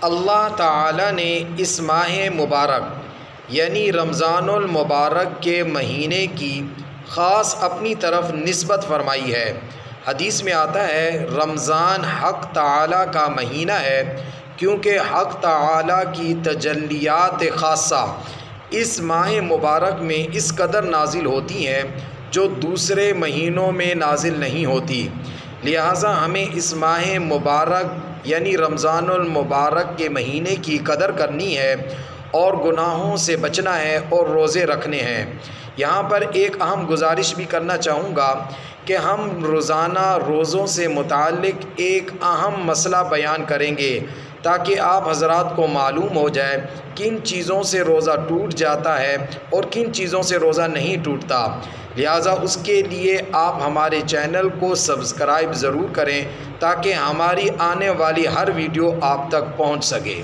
अल्लाह ताला ने इस माह मुबारक यानी रमज़ानुल मुबारक के महीने की ख़ास अपनी तरफ निस्बत फरमाई है। हदीस में आता है रमज़ान हक़ ताला का महीना है क्योंकि हक़ ताला की तजल्लियात ख़ासा इस माह मुबारक में इस कदर नाजिल होती हैं जो दूसरे महीनों में नाजिल नहीं होती। लिहाजा हमें इस माह मुबारक यानी रमज़ानुल मुबारक के महीने की कदर करनी है और गुनाहों से बचना है और रोज़े रखने हैं। यहाँ पर एक अहम गुजारिश भी करना चाहूँगा कि हम रोज़ाना रोज़ों से मुताल्लिक़ एक अहम मसला बयान करेंगे ताकि आप हज़रात को मालूम हो जाए किन चीज़ों से रोज़ा टूट जाता है और किन चीज़ों से रोज़ा नहीं टूटता। लिहाजा उसके लिए आप हमारे चैनल को सब्सक्राइब ज़रूर करें ताकि हमारी आने वाली हर वीडियो आप तक पहुंच सके।